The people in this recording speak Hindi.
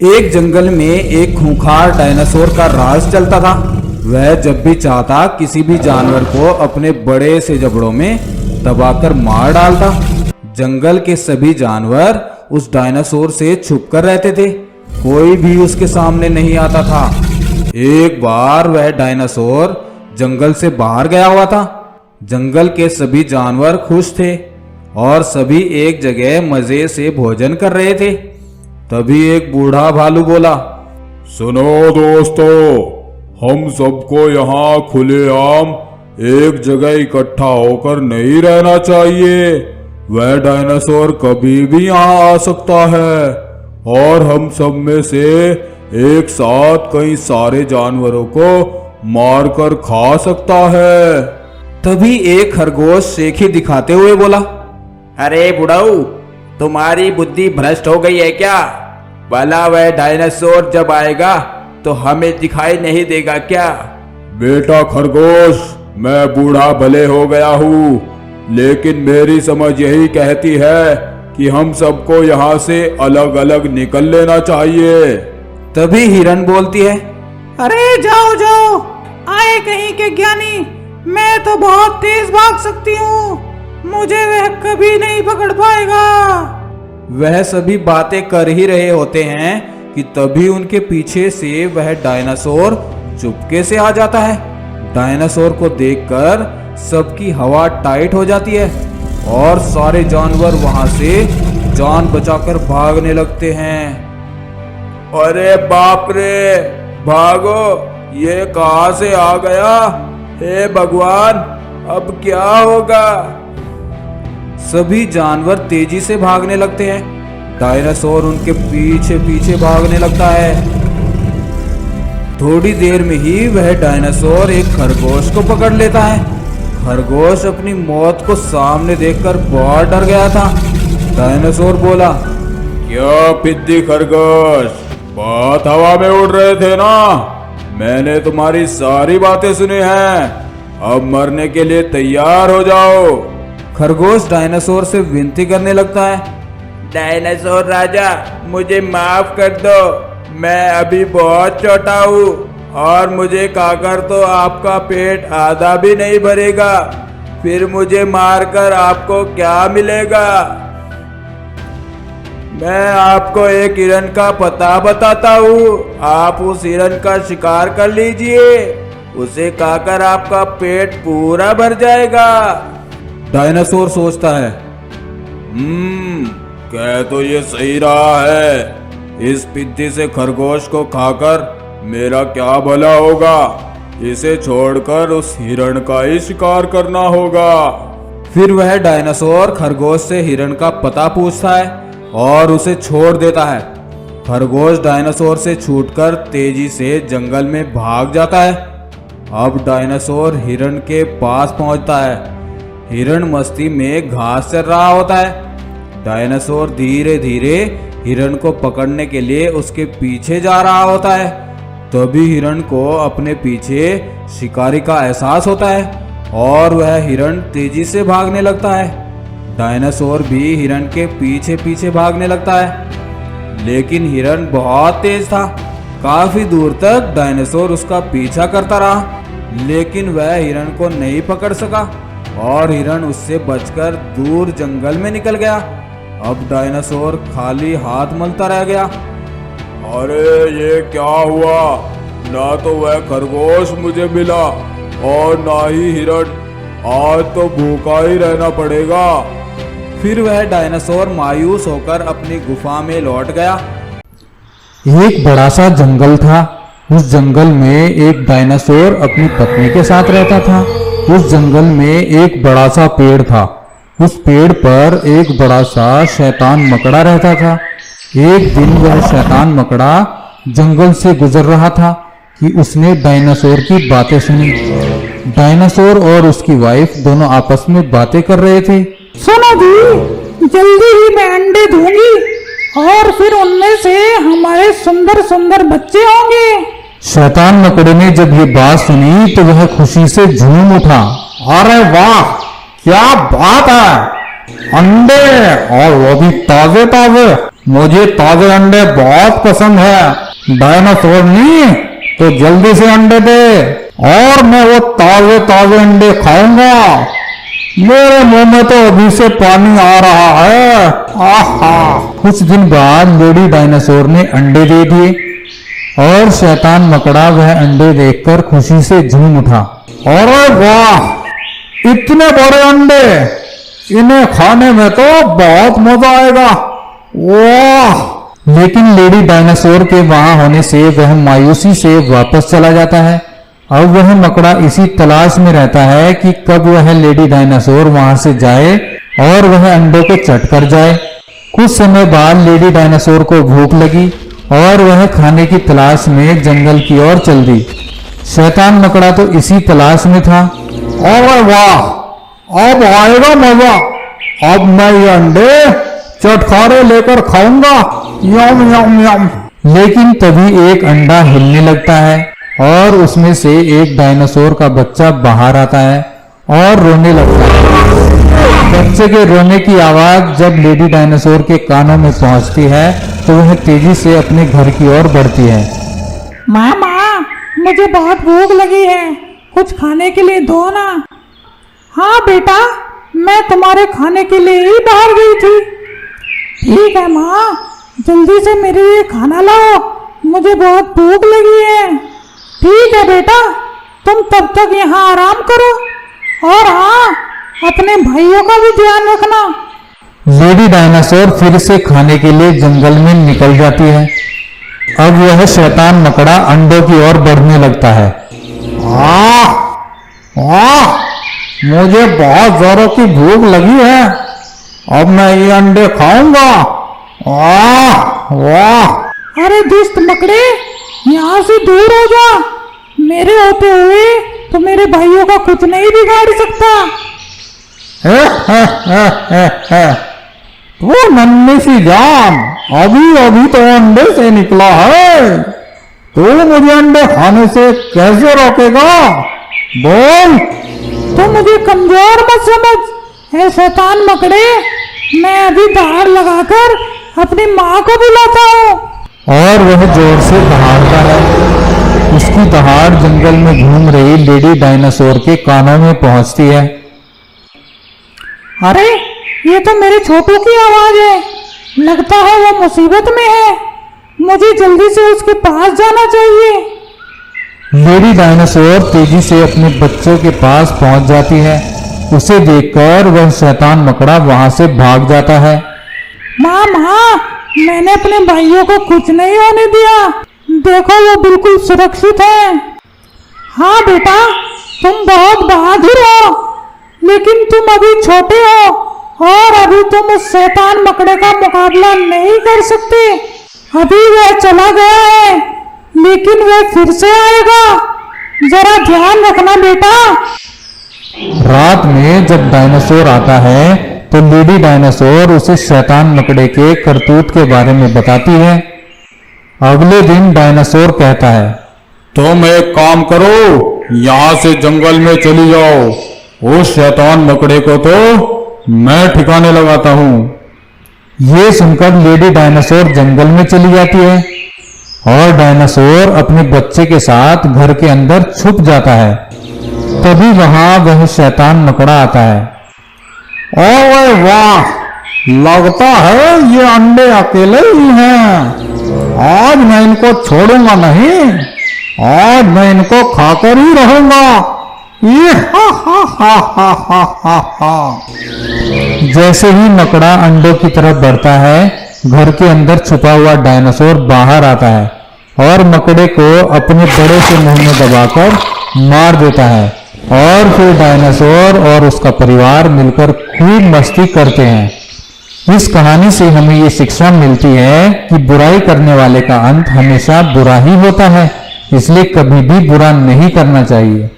एक जंगल में एक खूंखार डायनासोर का राज चलता था। वह जब भी चाहता किसी भी जानवर को अपने बड़े से जबड़ों में दबाकर मार डालता। जंगल के सभी जानवर उस डायनासोर से छुपकर रहते थे, कोई भी उसके सामने नहीं आता था। एक बार वह डायनासोर जंगल से बाहर गया हुआ था। जंगल के सभी जानवर खुश थे और सभी एक जगह मजे से भोजन कर रहे थे। तभी एक बूढ़ा भालू बोला, सुनो दोस्तों, हम सबको यहाँ खुलेआम एक जगह इकट्ठा होकर नहीं रहना चाहिए। वह डायनासोर कभी भी यहाँ आ सकता है और हम सब में से एक साथ कई सारे जानवरों को मारकर खा सकता है। तभी एक खरगोश शेखी दिखाते हुए बोला, अरे बुढ़ऊ, तुम्हारी बुद्धि भ्रष्ट हो गई है क्या? भला वह डायनासोर जब आएगा तो हमें दिखाई नहीं देगा क्या? बेटा खरगोश, मैं बूढ़ा भले हो गया हूँ, लेकिन मेरी समझ यही कहती है कि हम सबको यहाँ से अलग अलग निकल लेना चाहिए। तभी हिरन बोलती है, अरे जाओ जाओ, आए कहीं के ज्ञानी, मैं तो बहुत तेज भाग सकती हूँ, मुझे वह कभी नहीं पकड़ पाएगा। वह सभी बातें कर ही रहे होते हैं कि तभी उनके पीछे से वह डायनासोर चुपके से आ जाता है। डायनासोर को देखकर सबकी हवा टाइट हो जाती है और सारे जानवर वहां से जान बचाकर भागने लगते हैं। अरे बाप रे, भागो, ये कहां से आ गया? हे भगवान, अब क्या होगा? सभी जानवर तेजी से भागने लगते हैं। डायनासोर उनके पीछे पीछे भागने लगता है। थोड़ी देर में ही वह डायनासोर एक खरगोश को पकड़ लेता है। खरगोश अपनी मौत को सामने देखकर बहुत डर गया था। डायनासोर बोला, क्या पिद्दी खरगोश, बहुत हवा में उड़ रहे थे ना? मैंने तुम्हारी सारी बातें सुनी हैं, अब मरने के लिए तैयार हो जाओ। खरगोश डायनासोर से विनती करने लगता है, डायनासोर राजा, मुझे माफ कर दो, मैं अभी बहुत छोटा हूँ और मुझे खाकर तो आपका पेट आधा भी नहीं भरेगा, फिर मुझे मारकर आपको क्या मिलेगा? मैं आपको एक हिरन का पता बताता हूँ, आप उस हिरन का शिकार कर लीजिए, उसे खाकर आपका पेट पूरा भर जाएगा। डायनासोर सोचता है, कह तो ये सही रहा है, इस पिद्दी से खरगोश को खाकर मेरा क्या भला होगा, इसे छोड़कर उस हिरण का ही शिकार करना होगा। फिर वह डायनासोर खरगोश से हिरण का पता पूछता है और उसे छोड़ देता है। खरगोश डायनासोर से छूटकर तेजी से जंगल में भाग जाता है। अब डायनासोर हिरण के पास पहुंचता है। हिरण मस्ती में घास चर रहा होता है। डायनासोर धीरे धीरे हिरण को पकड़ने के लिए उसके पीछे जा रहा होता है। तभी हिरण को अपने पीछे शिकारी का एहसास होता है और वह हिरण तेजी से भागने लगता है। डायनासोर भी हिरण के पीछे पीछे भागने लगता है, लेकिन हिरण बहुत तेज था। काफी दूर तक डायनासोर उसका पीछा करता रहा, लेकिन वह हिरण को नहीं पकड़ सका और हिरण उससे बचकर दूर जंगल में निकल गया। अब डायनासोर खाली हाथ मलता रह गया। अरे ये क्या हुआ, ना तो वह खरगोश मुझे मिला और ना ही हिरण, आज तो भूखा ही रहना पड़ेगा। फिर वह डायनासोर मायूस होकर अपनी गुफा में लौट गया। एक बड़ा सा जंगल था। उस जंगल में एक डायनासोर अपनी पत्नी के साथ रहता था। उस जंगल में एक बड़ा सा पेड़ था। उस पेड़ पर एक बड़ा सा शैतान मकड़ा रहता था। एक दिन वह शैतान मकड़ा जंगल से गुजर रहा था कि उसने डायनासोर की बातें सुनी। डायनासोर और उसकी वाइफ दोनों आपस में बातें कर रहे थे। सुनो जी, जल्दी ही मैं अंडे दूंगी और फिर उनमें से हमारे सुंदर सुंदर बच्चे होंगे। शैतान मकड़े ने जब ये बात सुनी तो वह खुशी से झूम उठा। अरे वाह, क्या बात है, अंडे और वो भी ताजे ताजे, मुझे ताजे अंडे बहुत पसंद है। डायनासोर नहीं तो जल्दी से अंडे दे और मैं वो ताजे ताजे अंडे खाऊंगा। मेरे मुंह में तो अभी से पानी आ रहा है। आहा। कुछ दिन बाद लेडी डायनासोर ने अंडे दे दिए और शैतान मकड़ा वह अंडे देखकर खुशी से झूम उठा। अरे वाह, इतने बड़े अंडे, इन्हें खाने में तो बहुत मजा आएगा। वाह। लेकिन लेडी डायनासोर के वहां होने से वह मायूसी से वापस चला जाता है। अब वह मकड़ा इसी तलाश में रहता है कि कब वह लेडी डायनासोर वहां से जाए और वह अंडों को चट कर जाए। कुछ समय बाद लेडी डायनासोर को भूख लगी और वह खाने की तलाश में जंगल की ओर चल दी। शैतान मकड़ा तो इसी तलाश में था। अरे वाह, अब आएगा मजा। अब मैं ये अंडे चटखारे लेकर खाऊंगा। यम यम यम। लेकिन तभी एक अंडा हिलने लगता है और उसमें से एक डायनासोर का बच्चा बाहर आता है और रोने लगता है। बच्चे के रोने की आवाज जब लेडी डायनासोर के कानों में पहुंचती है तो वह तेजी से अपने घर की ओर बढ़ती है। मामा, मुझे बहुत भूख लगी है, कुछ खाने के लिए दो ना। हाँ बेटा, मैं तुम्हारे खाने के लिए ही बाहर गई थी। ठीक है माँ, जल्दी से मेरे लिए खाना लाओ, मुझे बहुत भूख लगी है। ठीक है बेटा, तुम तब तक यहाँ आराम करो और हाँ, अपने भाइयों का भी ध्यान रखना। लेडी डायनासोर फिर से खाने के लिए जंगल में निकल जाती है। अब यह शैतान मकड़ा अंडों की ओर बढ़ने लगता है। मुझे बहुत जोरों की भूख लगी है, अब मैं ये अंडे खाऊंगा। वाह। अरे दुष्ट मकड़े, यहाँ से दूर हो जा। मेरे होते हुए तो मेरे भाइयों का कुछ नहीं बिगाड़ सकता। वो नन्ही सी जान अभी अभी तो अंडे से निकला है, तू मुझे अंडे खाने से कैसे रोकेगा? बोल। तो मुझे कमजोर मत समझ। ऐ शैतान मकड़े, मैं अभी दहाड़ लगाकर अपनी माँ को बुलाता हूँ। और वह जोर से दहाड़ता है। उसकी दहाड़ जंगल में घूम रही लेडी डायनासोर के कानों में पहुंचती है। अरे, ये तो मेरे छोटू की आवाज है। लगता है वो मुसीबत में है। मुझे जल्दी से उसके पास जाना चाहिए। लेडी डायनासोर तेजी से अपने बच्चों के पास पहुंच जाती है। उसे देखकर वह शैतान मकड़ा वहां से भाग जाता है। माँ, मैंने अपने भाइयों को कुछ नहीं होने दिया। देखो, वो बिल्कुल सुरक्षित है। हाँ बेटा, तुम बहुत बहादुर हो, लेकिन तुम अभी छोटे हो और अभी तुम उस शैतान मकड़े का मुकाबला नहीं कर सकते। अभी वह चला गया है, लेकिन वह फिर से आएगा। जरा ध्यान रखना बेटा। रात में जब डायनासोर आता है तो लेडी डायनासोर उसे शैतान मकड़े के करतूत के बारे में बताती है। अगले दिन डायनासोर कहता है, तुम एक काम करो, यहाँ से जंगल में चली जाओ। उस शैतान मकड़े को तो मैं ठिकाने लगाता हूँ। ये सुनकर लेडी डायनासोर जंगल में चली जाती है और डायनासोर अपने बच्चे के साथ घर के अंदर छुप जाता है। तभी वहां वह शैतान मकड़ा आता है। ओए वाह, लगता है ये अंडे अकेले ही हैं। आज मैं इनको छोड़ूंगा नहीं, आज मैं इनको खाकर ही रहूंगा। ये जैसे ही मकड़ा अंडों की तरफ बढ़ता है, घर के अंदर छुपा हुआ डायनासोर बाहर आता है और मकड़े को अपने बड़े से मुंह में दबाकर मार देता है। और फिर डायनासोर और उसका परिवार मिलकर खूब मस्ती करते हैं। इस कहानी से हमें ये शिक्षा मिलती है कि बुराई करने वाले का अंत हमेशा बुरा ही होता है, इसलिए कभी भी बुरा नहीं करना चाहिए।